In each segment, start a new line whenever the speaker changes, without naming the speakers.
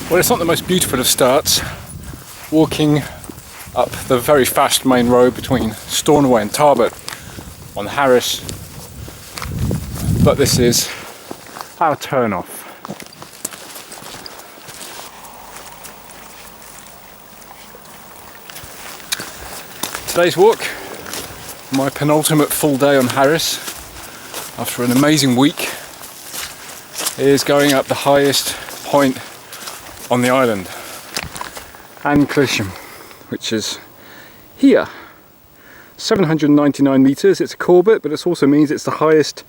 Well, it's not the most beautiful of starts, walking up the very fast main road between Stornoway and Tarbert on Harris, but this is our turn off. Today's walk, my penultimate full day on Harris after an amazing week, is going up the highest point on the island, An Cliseam, which is here, 799 metres. It's a Corbett, but it also means it's the highest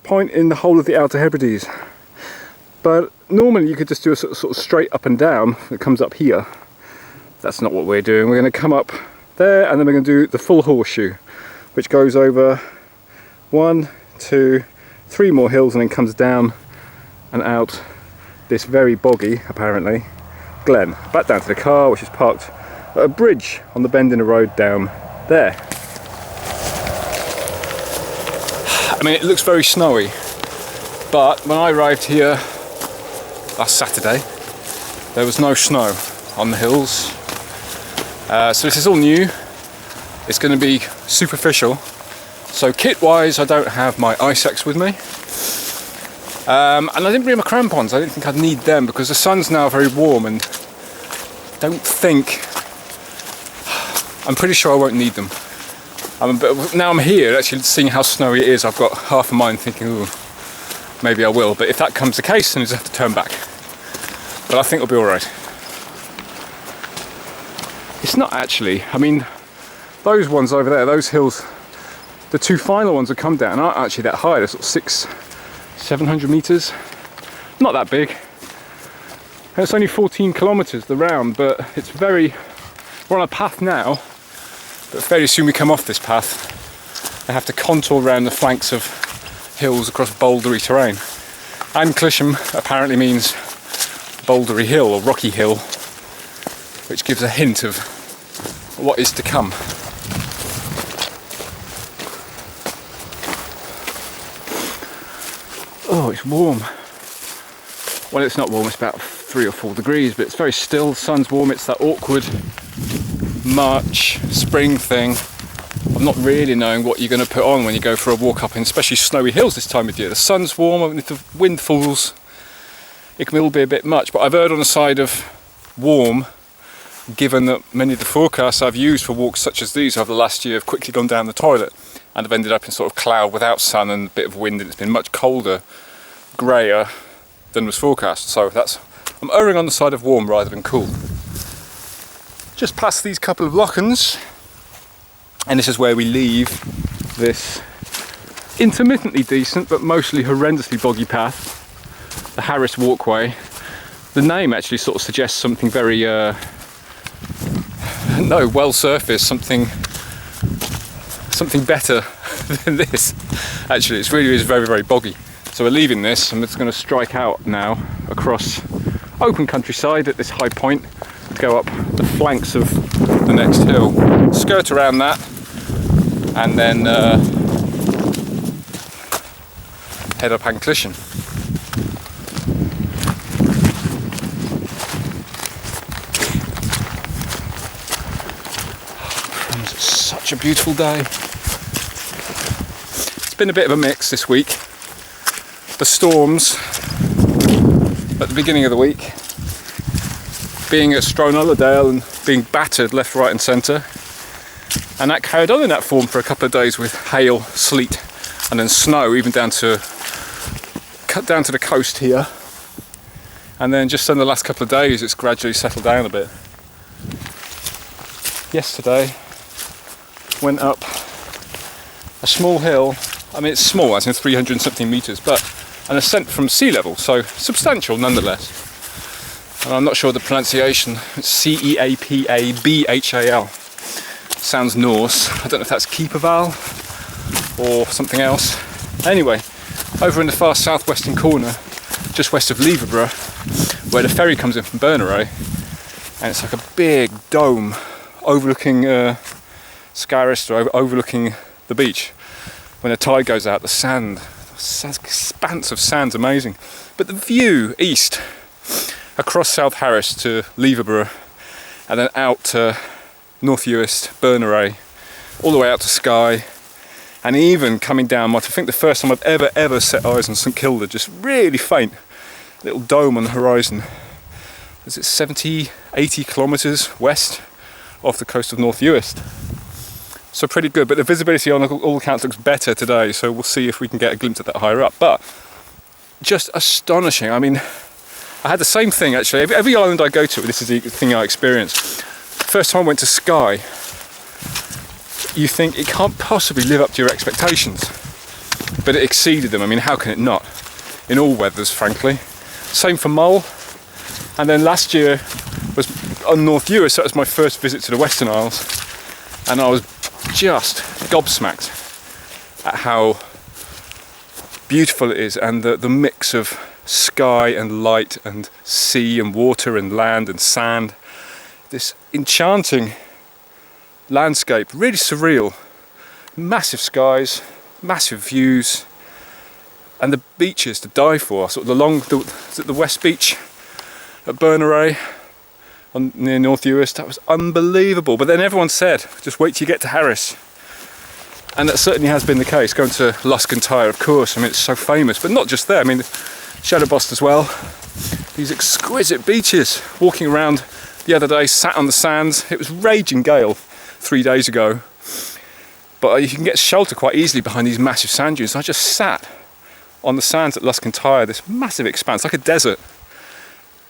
point in the whole of the Outer Hebrides. But normally you could just do a sort of straight up and down that comes up here. That's not what we're doing. We're going to come up there and then we're going to do the full horseshoe, which goes over 1, 2, 3 more hills and then comes down and out this very boggy, apparently, glen, back down to the car, which is parked at a bridge on the bend in the road down there. I mean, it looks very snowy, but when I arrived here last Saturday, there was no snow on the hills. So this is all new. It's going to be superficial. So kit-wise, I don't have my ice axe with me. And I didn't bring my crampons. I didn't think I'd need them because the sun's now very warm and I'm pretty sure I won't need them. But now I'm here actually seeing how snowy it is. I've got half a mind thinking, ooh, maybe I will. But if that comes the case, then I just have to turn back. But I think it'll be all right. It's not actually, I mean, those ones over there, those hills, the two final ones that come down aren't actually that high. They're sort of 700 metres. Not that big. And it's only 14 kilometres the round, but we're on a path now, but fairly soon we come off this path. I have to contour around the flanks of hills across bouldery terrain. An Cliseam apparently means bouldery hill or rocky hill, which gives a hint of what is to come. Oh, it's warm. Well, it's not warm, it's about 3 or 4 degrees, but it's very still, the sun's warm. It's that awkward March, spring thing of not really knowing what you're going to put on when you go for a walk up in especially snowy hills this time of year. The sun's warm, and if the wind falls, it can all be a bit much, but I've erred on the side of warm, given that many of the forecasts I've used for walks such as these over the last year have quickly gone down the toilet and have ended up in sort of cloud without sun and a bit of wind, and it's been much colder, greyer than was forecast. So I'm erring on the side of warm rather than cool. Just past these couple of lochans, and this is where we leave this intermittently decent but mostly horrendously boggy path, the Harris Walkway. The name actually sort of suggests something very well surfaced, something better than this. Actually, it really is very, very boggy. So we're leaving this, and it's going to strike out now across open countryside at this high point, go up the flanks of the next hill, skirt around that, and then head up An Cliseam. It's such a beautiful day. It's been a bit of a mix this week. The storms at the beginning of the week, being at Strawnalladale and being battered left, right and centre, and that carried on in that form for a couple of days with hail, sleet and then snow even down to the coast here, and then just in the last couple of days it's gradually settled down a bit. Yesterday went up a small hill. I mean, it's small as in 300 and something metres, but an ascent from sea level, so substantial nonetheless. And I'm not sure the pronunciation. It's Ceapabhal. Sounds Norse. I don't know if that's Keeperval or something else. Anyway, over in the far southwestern corner, just west of Leverburgh, where the ferry comes in from Berneray, and it's like a big dome overlooking Scarista, overlooking the beach. When the tide goes out, the sand, expanse of sand's amazing. But the view east across South Harris to Leverborough, and then out to North Uist, Berneray, all the way out to Skye, and even coming down, I think the first time I've ever set eyes on St Kilda, just really faint little dome on the horizon. Is it 70, 80 kilometres west off the coast of North Uist? So pretty good, but the visibility on all accounts looks better today, so we'll see if we can get a glimpse of that higher up. But just astonishing. I mean, I had the same thing actually. Every island I go to, this is the thing I experienced. First time I went to Skye, you think it can't possibly live up to your expectations, but it exceeded them. I mean, how can it not? In all weathers, frankly. Same for Mull. And then last year was on North Uist, so that was my first visit to the Western Isles, and I was just gobsmacked at how beautiful it is, and the mix of sky and light and sea and water and land and sand. This enchanting landscape, really surreal. Massive skies, massive views, and the beaches to die for. Sort of the West Beach at Berneray near North Uist, that was unbelievable. But then everyone said, just wait till you get to Harris. And that certainly has been the case. Going to Lusk and Tyre, of course, I mean, it's so famous, but not just there. I mean, Shadowbost as well. These exquisite beaches. Walking around the other day, sat on the sands. It was raging gale 3 days ago, but you can get shelter quite easily behind these massive sand dunes. I just sat on the sands at Lusk and Tyre, this massive expanse, like a desert,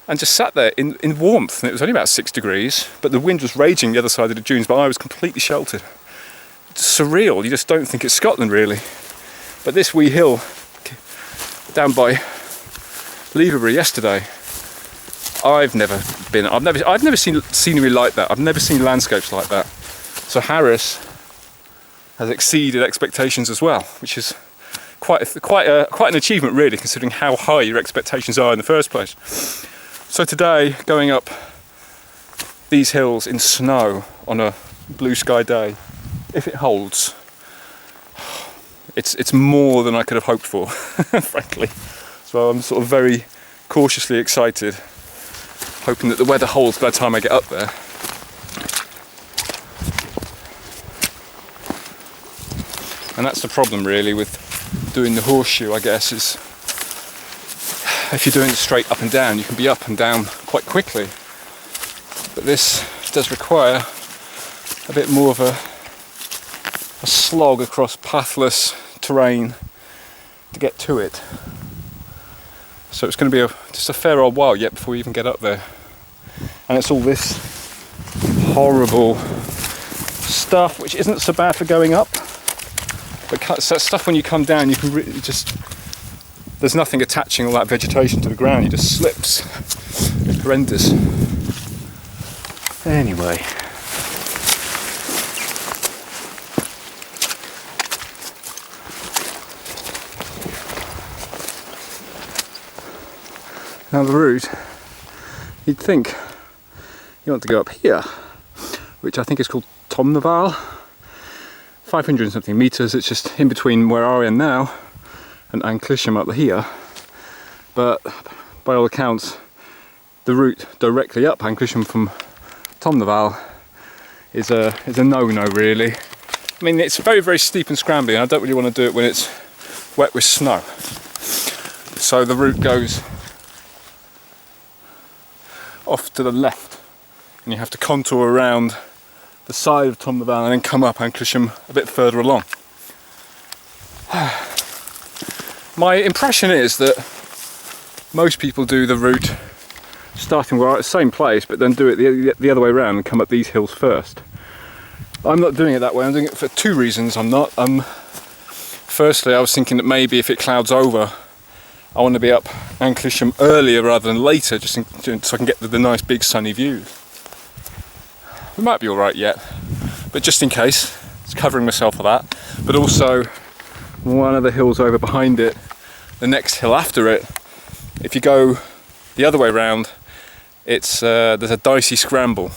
and just sat there in warmth. And it was only about 6 degrees, but the wind was raging the other side of the dunes, but I was completely sheltered. It's surreal. You just don't think it's Scotland, really. But this wee hill down by Leverborough yesterday, I've never seen scenery like that. I've never seen landscapes like that. So Harris has exceeded expectations as well, which is quite an achievement, really, considering how high your expectations are in the first place. So today, going up these hills in snow on a blue sky day, if it holds, it's more than I could have hoped for, frankly. So I'm sort of very cautiously excited, hoping that the weather holds by the time I get up there. And that's the problem, really, with doing the horseshoe, I guess, is if you're doing it straight up and down, you can be up and down quite quickly. But this does require a bit more of a slog across pathless terrain to get to it. So it's going to be just a fair old while yet before we even get up there. And it's all this horrible stuff, which isn't so bad for going up. But that stuff when you come down, you can really just, there's nothing attaching all that vegetation to the ground, it just slips. It's horrendous. Anyway. Now the route, you'd think you want to go up here, which I think is called Tomnaval. 500 and something metres, it's just in between where I am now and An Cliseam up here. But by all accounts, the route directly up An Cliseam from Tomnaval is a no-no, really. I mean, it's very, very steep and scrambly, and I don't really want to do it when it's wet with snow. So the route goes off to the left, and you have to contour around the side of Tomnaval and then come up An Cliseam a bit further along. My impression is that most people do the route starting where at the same place, but then do it the other way around and come up these hills first. I'm not doing it that way. I'm doing it for two reasons. I'm not. Firstly, I was thinking that maybe if it clouds over, I want to be up An Cliseam earlier rather than later, just so I can get the nice big sunny views. We might be alright yet, but just in case, it's covering myself for that. But also, one of the hills over behind it, the next hill after it, if you go the other way round, it's there's a dicey scramble,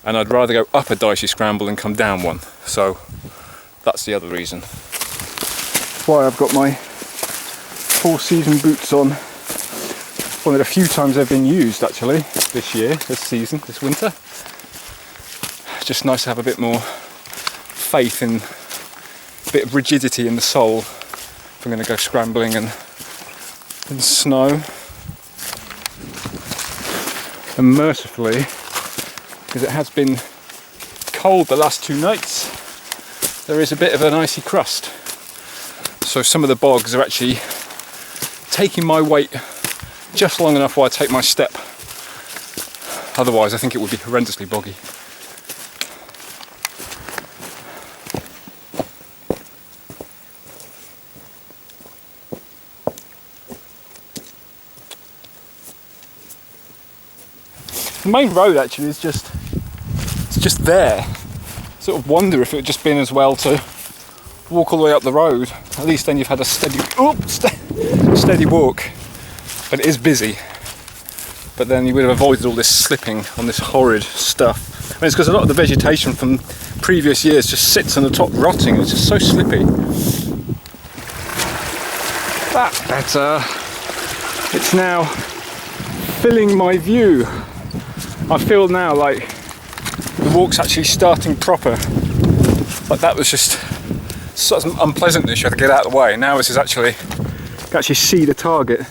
and I'd rather go up a dicey scramble than come down one. So that's the other reason. That's why I've got my 4-season boots on. one of the few times they've been used actually this year, this season, this winter. It's just nice to have a bit more faith in a bit of rigidity in the sole if I'm going to go scrambling in snow. And mercifully, because it has been cold the last 2 nights, there is a bit of an icy crust. So some of the bogs are actually taking my weight just long enough while I take my step. Otherwise I think it would be horrendously boggy. The main road actually is it's just there. Sort of wonder if it would just been as well to walk all the way up the road. At least then you've had a steady walk. But it is busy. But then you would have avoided all this slipping on this horrid stuff. And it's because a lot of the vegetation from previous years just sits on the top rotting. It's just so slippy. That's better. It's now filling my view. I feel now like the walk's actually starting proper. Like that was just such an unpleasantness, you had to get out of the way. Now this is actually, you can actually see the target.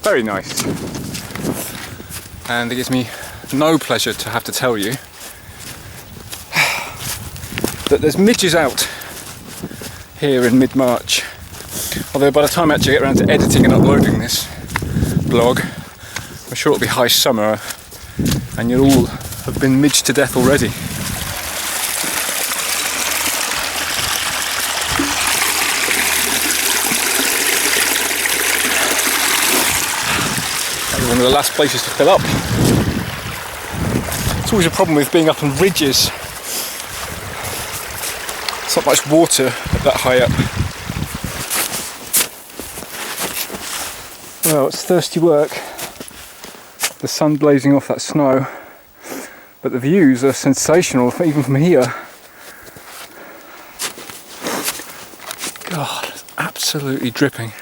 Very nice. And it gives me no pleasure to have to tell you that there's midges out here in mid-March. Although by the time I actually get around to editing and uploading this blog, I'm sure it'll be high summer and you'll all have been midged to death already. One of the last places to fill up. It's always a problem with being up on ridges. It's not much water that high up. Well, it's thirsty work. The sun blazing off that snow. But the views are sensational, even from here. God, it's absolutely dripping.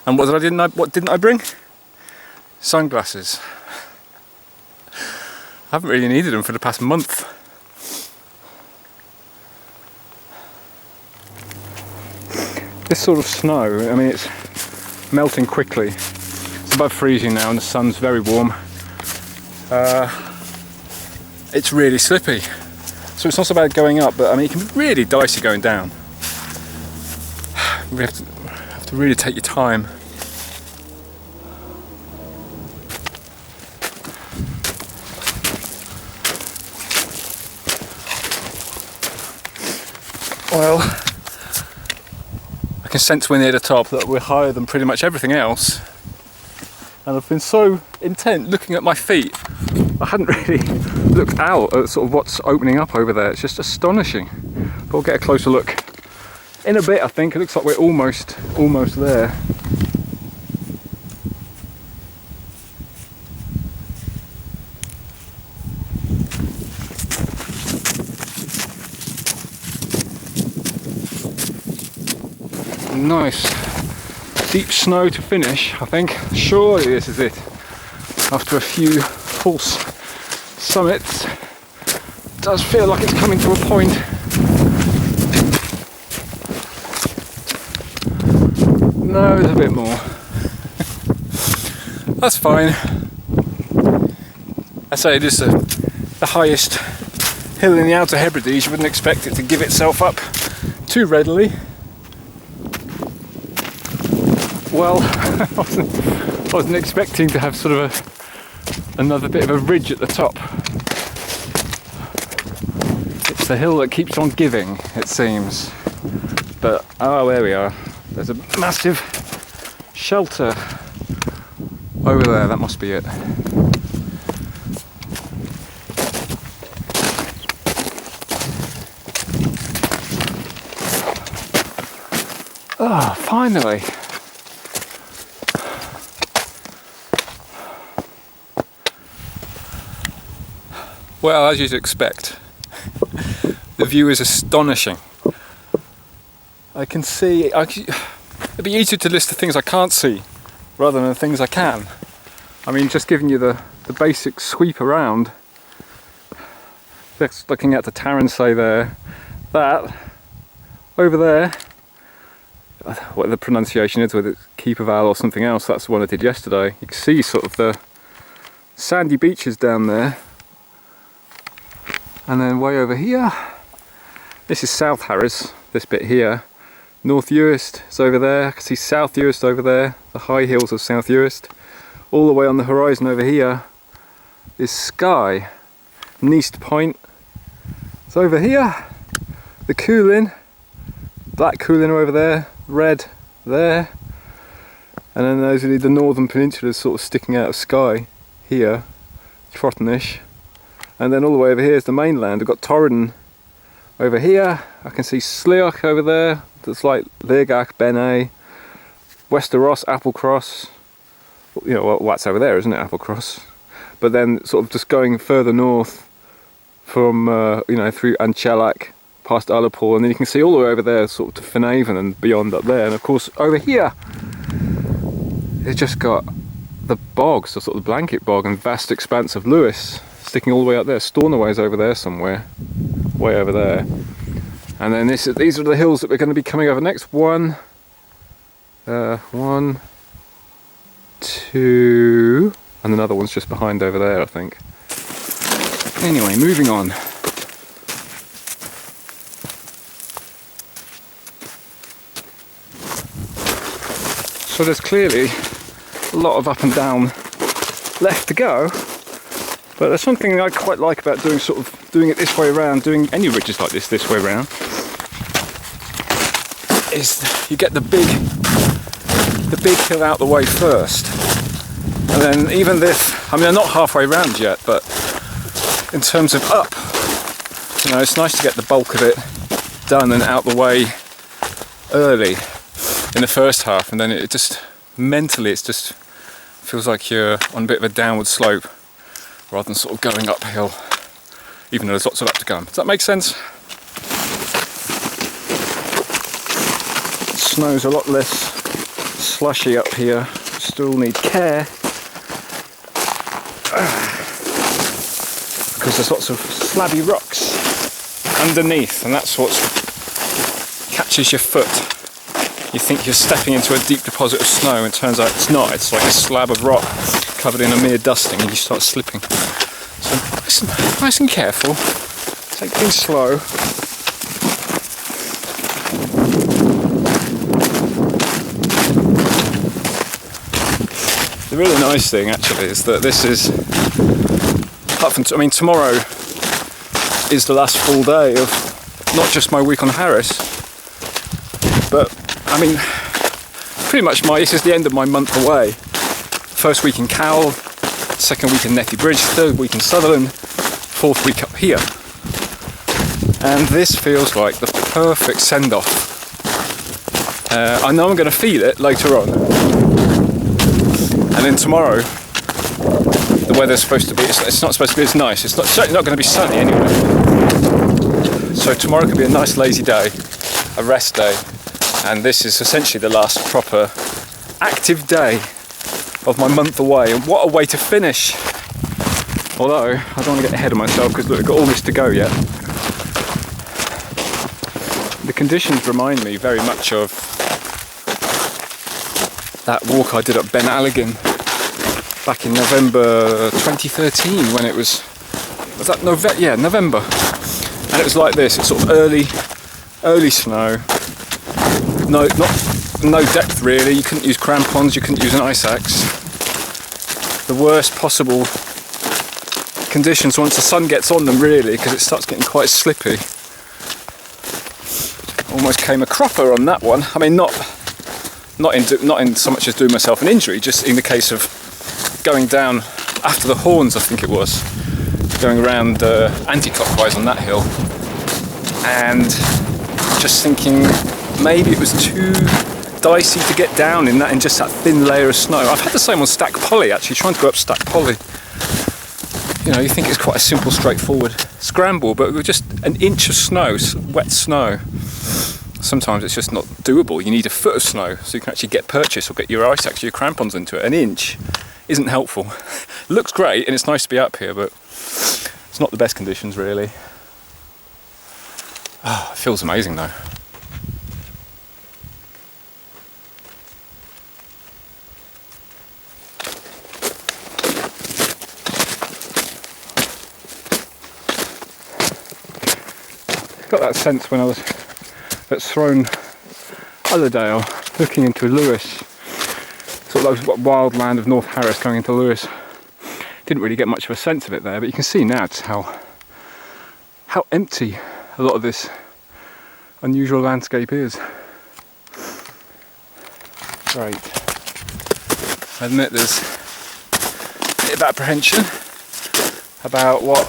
And what didn't I bring? Sunglasses. I haven't really needed them for the past month. This sort of snow, I mean, it's melting quickly. It's above freezing now and the sun's very warm. It's really slippy. So it's not so bad going up, but I mean, it can be really dicey going down. We have to really take your time. Well, I can sense we're near the top, that we're higher than pretty much everything else. And I've been so intent looking at my feet, I hadn't really looked out at sort of what's opening up over there. It's just astonishing. But we'll get a closer look in a bit, I think. It looks like we're almost there. Nice deep snow to finish, I think. Surely this is it. After a few false summits, it does feel like it's coming to a point. No, there's a bit more. That's fine. I say it is the highest hill in the Outer Hebrides. You wouldn't expect it to give itself up too readily. Well, I wasn't expecting to have sort of another bit of a ridge at the top. It's the hill that keeps on giving, it seems. But, oh, there we are. There's a massive shelter over there, that must be it. Oh, finally. Well, as you'd expect, the view is astonishing. I can see, It'd be easier to list the things I can't see rather than the things I can. I mean, just giving you the basic sweep around. Just looking at the Tarrant-say there, that over there, what the pronunciation is, whether it's Keeperval or something else, that's the one I did yesterday. You can see sort of the sandy beaches down there. And then way over here, this is South Harris, this bit here. North Uist is over there, I can see South Uist over there, the high hills of South Uist. All the way on the horizon over here is Skye. Neast Point. It's over here. The Coolin, Black Coolin over there, red there. And then those are the northern peninsulas sort of sticking out of Skye here, Trottenish. And then all the way over here is the mainland. We've got Torridon over here. I can see Sleoch over there. That's like Leargach, Benay, Westeros, Applecross. You know, well, that's over there, isn't it, Applecross? But then sort of just going further north from, you know, through Anchelac, past Ullapool, and then you can see all the way over there, sort of to Finhaven and beyond up there. And of course, over here, it's just got the bogs, the sort of blanket bog and vast expanse of Lewis, sticking all the way up there. Stornoway's over there somewhere, way over there. And then these are the hills that we're going to be coming over next. One, 2, and another one's just behind over there, I think. Anyway, moving on. So there's clearly a lot of up and down left to go, but there's something I quite like about doing it this way around, doing any ridges like this way around, is you get the big hill out the way first, and then even this, I mean, I'm not halfway round yet, but in terms of up, you know, it's nice to get the bulk of it done and out the way early in the first half, and then it just mentally, it just feels like you're on a bit of a downward slope rather than sort of going uphill, even though there's lots of up to come. Does that make sense? Snow's a lot less slushy up here, still need care because there's lots of slabby rocks underneath, and that's what catches your foot. You think you're stepping into a deep deposit of snow, and it turns out it's not. It's like a slab of rock covered in a mere dusting, and you start slipping. So nice and careful, take things slow. The really nice thing actually is that this is, apart from, I mean, tomorrow is the last full day of not just my week on Harris, but I mean, pretty much this is the end of my month away. First week in Cowell, second week in Nethy Bridge, third week in Sutherland, fourth week up here. And this feels like the perfect send-off. I know I'm going to feel it later on. And then tomorrow, the weather's supposed to be, it's not supposed to be as nice. It's certainly not going to be sunny anyway. So tomorrow could be a nice lazy day, a rest day. And this is essentially the last proper active day of my month away. And what a way to finish. Although, I don't want to get ahead of myself because look, I've got all this to go yet. The conditions remind me very much of that walk I did up Ben Alligin back in November 2013 when it was that November? Yeah, November. And it was like this, it's sort of early snow. No depth really, you couldn't use crampons, you couldn't use an ice axe. The worst possible conditions once the sun gets on them really, because it starts getting quite slippy. Almost came a cropper on that one. I mean, not in so much as doing myself an injury, just in the case of going down after the Horns, I think it was, going around anti-clockwise on that hill, and just thinking maybe it was too dicey to get down in just that thin layer of snow. I've had the same on Stack Polly actually, trying to go up Stack Polly. You know, you think it's quite a simple, straightforward scramble, but with just an inch of snow, wet snow. sometimes it's just not doable. You need a foot of snow so you can actually get purchase or get your ice axe, your crampons into it. An inch isn't helpful. It looks great and it's nice to be up here, but it's not the best conditions really. Oh, it feels amazing though. Got that sense when I was at Throne Ullerdale looking into Lewis, sort of those wild land of North Harris going into Lewis. Didn't really get much of a sense of it there, but you can see now just how empty a lot of this unusual landscape is. Great. I admit there's a bit of apprehension about what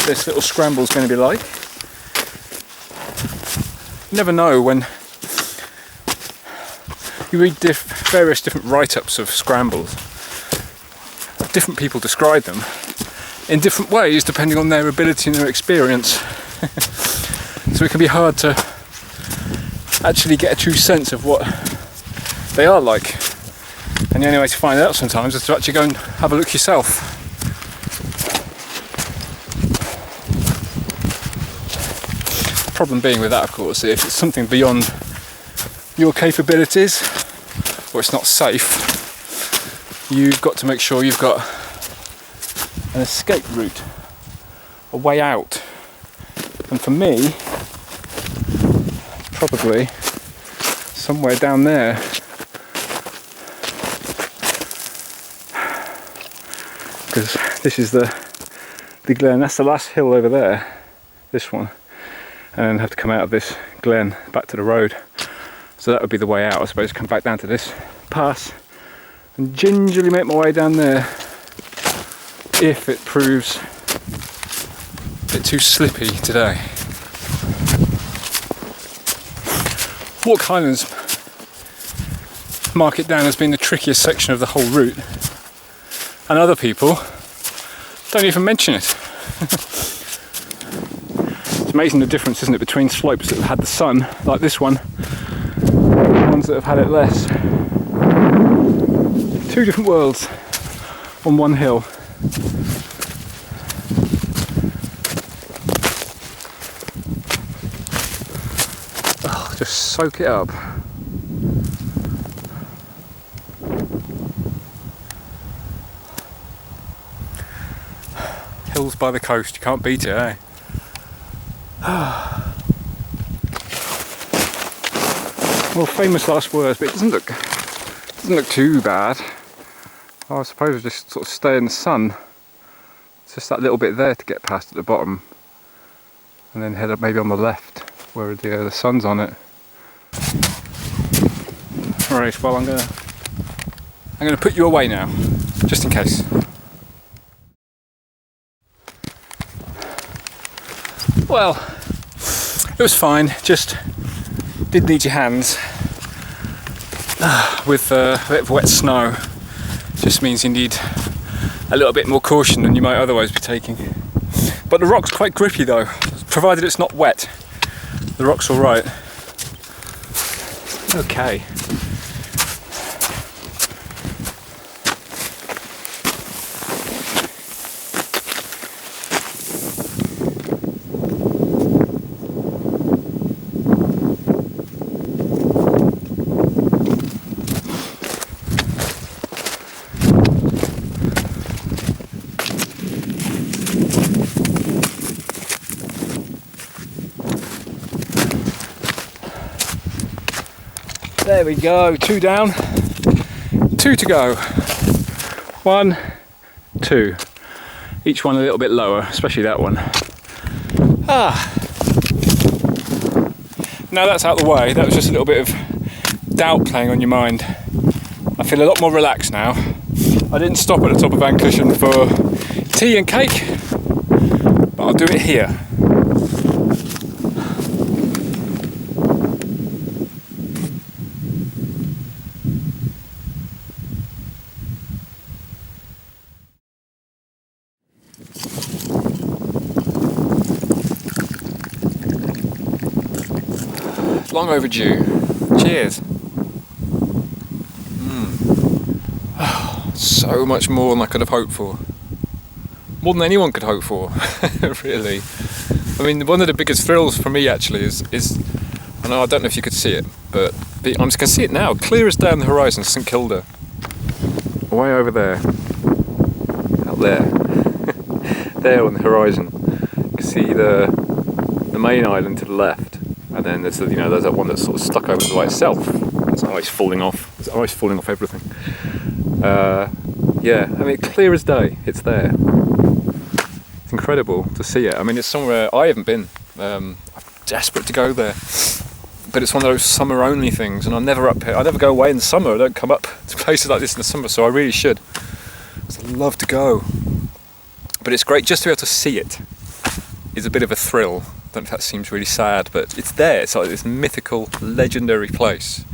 this little scramble is going to be like. You never know when you read various different write-ups of scrambles. Different people describe them in different ways depending on their ability and their experience. So it can be hard to actually get a true sense of what they are like. And the only way to find out sometimes is to actually go and have a look yourself. Problem being with that, of course, if it's something beyond your capabilities or it's not safe, you've got to make sure you've got an escape route, a way out. And for me, probably somewhere down there. Because this is the glen, that's the last hill over there, this one. And then have to come out of this glen back to the road. So that would be the way out, I suppose, come back down to this pass and gingerly make my way down there if it proves a bit too slippy today. Walk Highlands mark it down as being the trickiest section of the whole route, and other people don't even mention it. It's amazing the difference, isn't it, between slopes that have had the sun, like this one, and ones that have had it less. Two different worlds on one hill. Oh, just soak it up. Hills by the coast, you can't beat it, eh? Well, famous last words, but it doesn't look too bad. I suppose just sort of stay in the sun. It's just that little bit there to get past at the bottom, and then head up maybe on the left where the sun's on it. Right, well I'm gonna put you away now, just in case. Well, it was fine, just did need your hands with a bit of wet snow. Just means you need a little bit more caution than you might otherwise be taking. But the rock's quite grippy though, provided it's not wet. The rock's alright. Okay. There we go, 2 down, 2 to go. 1, 2. Each one a little bit lower, especially that one. Now that's out of the way, that was just a little bit of doubt playing on your mind. I feel a lot more relaxed now. I didn't stop at the top of An Cliseam for tea and cake, but I'll do it here. long overdue. Cheers. So much more than I could have hoped for. More than anyone could hope for, really. I mean, one of the biggest thrills for me actually is I don't know if you could see it, but I can see it now, clear as day on the horizon, St Kilda. Way over there. Out there. There on the horizon. You can see the main island to the left, and then there's there's that one that's sort of stuck over by itself. There's ice falling off. There's ice falling off everything. Yeah, I mean, clear as day. It's there. It's incredible to see it. I mean, it's somewhere I haven't been. I'm desperate to go there, but it's one of those summer-only things, and I'm never up here. I never go away in the summer. I don't come up to places like this in the summer, so I really should. I'd love to go, but it's great just to be able to see it. Is a bit of a thrill. I don't know if that seems really sad, but it's there. It's like this mythical, legendary place.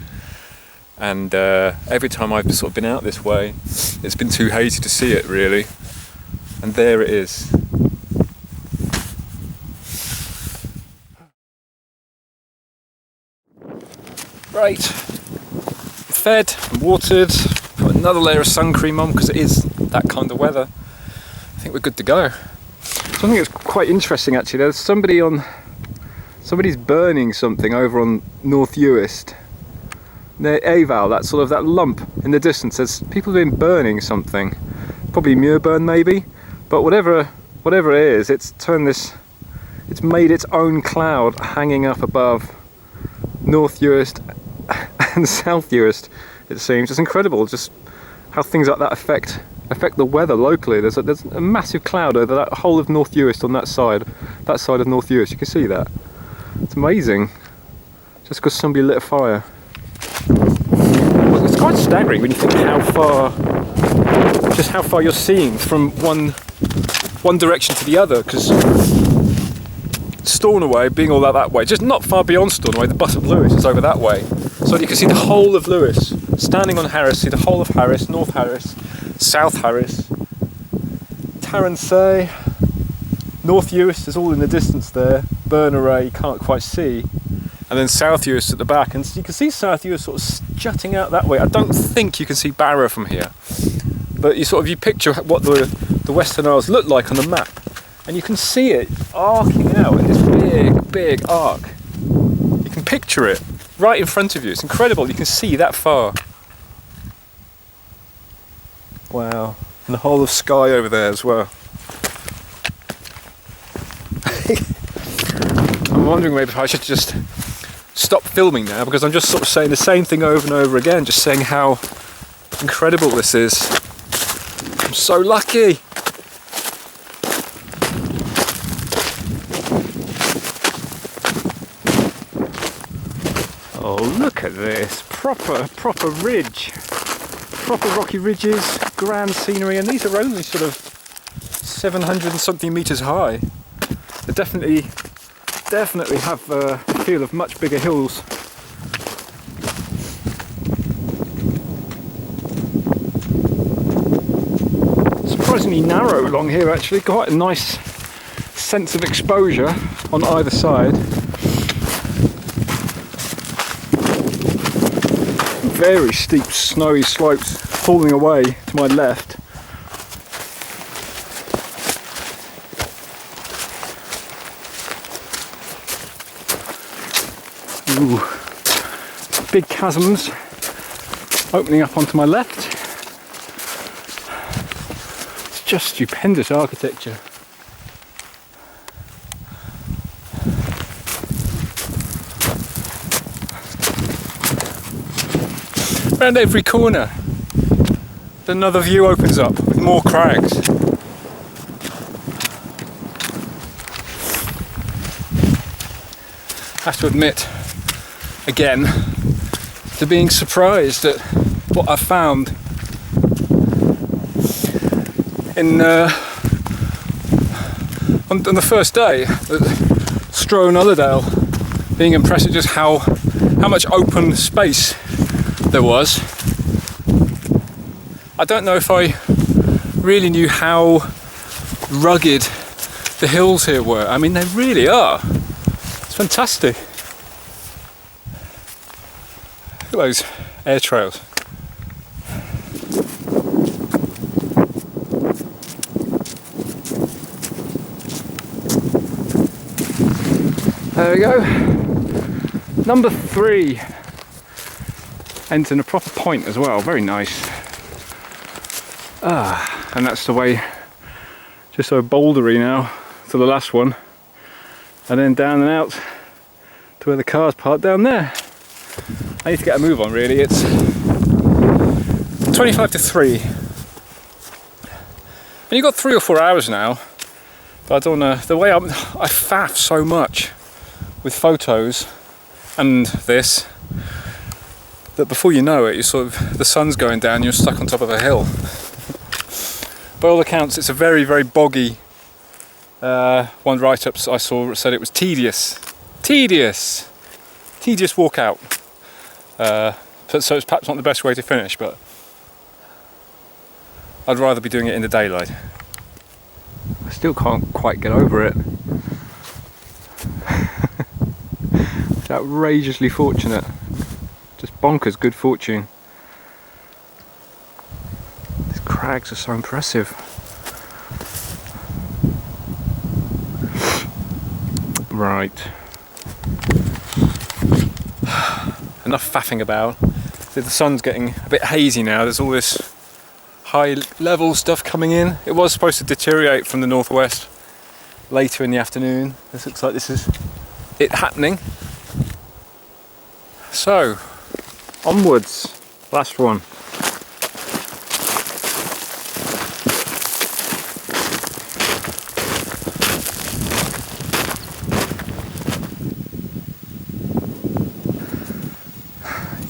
And every time I've sort of been out this way, it's been too hazy to see it, really. And there it is. Right, fed and watered, put another layer of sun cream on because it is that kind of weather. I think we're good to go. Something that's quite interesting actually, there's somebody's burning something over on North Uist. Near Aval, that lump in the distance, there's people been burning something. Probably Muirburn maybe, but whatever it is, it's made its own cloud hanging up above North Uist and South Uist, it seems. It's incredible just how things like that affect the weather locally. There's a massive cloud over that whole of North Uist on that side of North Uist. You can see that. It's amazing. Just because somebody lit a fire. Well, it's quite staggering when you think how far you're seeing from one direction to the other, because Stornoway being all that way, just not far beyond Stornoway, the Butt of Lewis is over that way. So you can see the whole of Lewis, standing on Harris, see the whole of Harris, North Harris, South Harris, Tarransay, North Uist is all in the distance there, Burnaray you can't quite see, and then South Uist at the back, and you can see South Uist sort of jutting out that way. I don't think you can see Barrow from here, but you picture what the Western Isles look like on the map, and you can see it arcing out in this big arc. You can picture it right in front of you. It's incredible, you can see that far. Wow, and the whole of Skye over there as well. I'm wondering maybe if I should just stop filming now, because I'm just sort of saying the same thing over and over again, just saying how incredible this is. I'm so lucky. Oh, look at this, proper ridge, proper rocky ridges, grand scenery, and these are only sort of 700 and something meters high. They definitely have the feel of much bigger hills. Surprisingly narrow along here actually, quite a nice sense of exposure on either side. Very steep snowy slopes falling away to my left. Ooh. Big chasms opening up onto my left. It's just stupendous architecture. Around every corner another view opens up with more crags. I have to admit again to being surprised at what I found in on the first day at Stroh and Ullerdale, being impressed at just how much open space there was. I don't know if I really knew how rugged the hills here were. I mean, they really are. It's fantastic. Look at those air trails. There we go. Number 3. Ends in a proper point as well, very nice. And that's the way, just so bouldery now, to the last one. And then down and out to where the car's parked down there. I need to get a move on really. It's 25 to 3. And you've got 3 or 4 hours now. But I don't know, the way I faff so much with photos and this, that before you know it, you sort of, the sun's going down, you're stuck on top of a hill. By all accounts, it's a very, very boggy. One write-up I saw said it was tedious walkout. So it's perhaps not the best way to finish, but I'd rather be doing it in the daylight. I still can't quite get over it. It's outrageously fortunate. Just bonkers good fortune. These crags are so impressive. Right. Enough faffing about. So the sun's getting a bit hazy now. There's all this high level stuff coming in. It was supposed to deteriorate from the northwest later in the afternoon. This looks like this is it happening. So, onwards. Last one.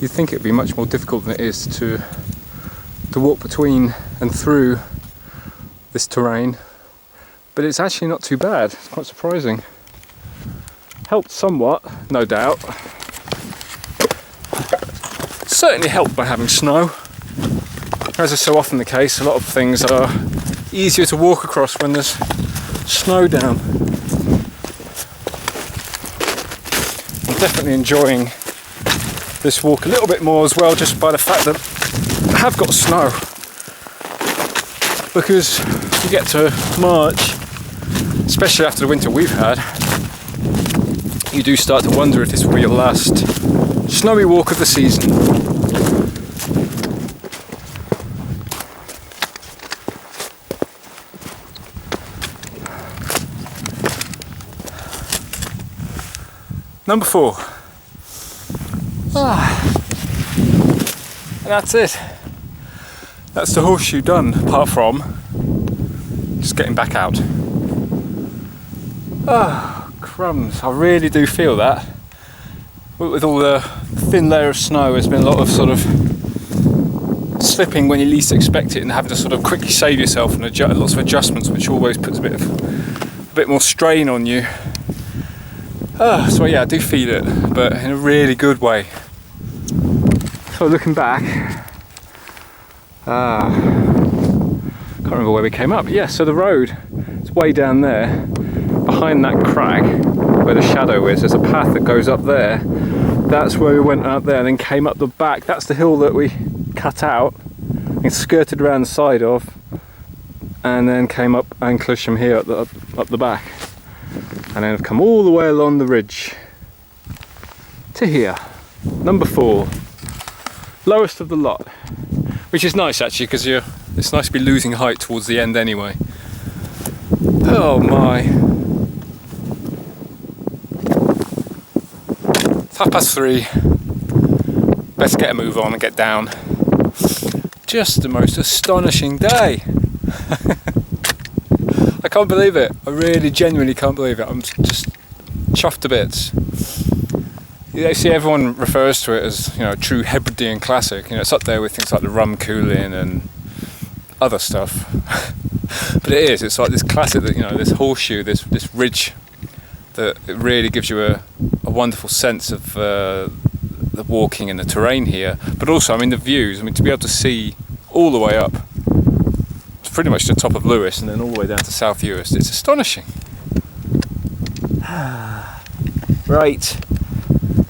You'd think it would be much more difficult than it is to walk between and through this terrain, but it's actually not too bad. It's quite surprising. Helped somewhat, no doubt. Certainly helped by having snow. As is so often the case, a lot of things are easier to walk across when there's snow down. I'm definitely enjoying this walk a little bit more as well, just by the fact that I have got snow. Because you get to March, especially after the winter we've had, you do start to wonder if this will be your last snowy walk of the season. Number 4. And that's it. That's the horseshoe done, apart from just getting back out. Oh, crumbs. I really do feel that. With all the thin layer of snow, there's been a lot of sort of slipping when you least expect it and having to sort of quickly save yourself and lots of adjustments, which always puts a bit more strain on you. So yeah, I do feel it, but in a really good way. So looking back, can't remember where we came up. Yeah, so the road is way down there, behind that crag where the shadow is. There's a path that goes up there. That's where we went out there and then came up the back. That's the hill that we cut out and skirted around the side of, and then came up An Cliseam here up the back. And then I've come all the way along the ridge to here. Number 4. Lowest of the lot. Which is nice actually, because it's nice to be losing height towards the end anyway. Oh my. It's 3:30. Let's get a move on and get down. Just the most astonishing day. I can't believe it. I really genuinely can't believe it. I'm just chuffed to bits. You see, everyone refers to it as, you know, a true Hebridean classic. You know, it's up there with things like the Rum Coolin and other stuff. But it is. It's like this classic, that, you know, this horseshoe, this ridge, that it really gives you a wonderful sense of the walking and the terrain here. But also, I mean, the views. I mean, to be able to see all the way up, it's pretty much the top of Lewis, and then all the way down to South Uist. It's astonishing. Right.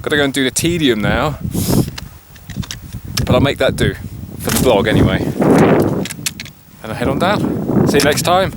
Got to go and do the tedium now. but I'll make that do for the vlog anyway. And I'll head on down. See you next time.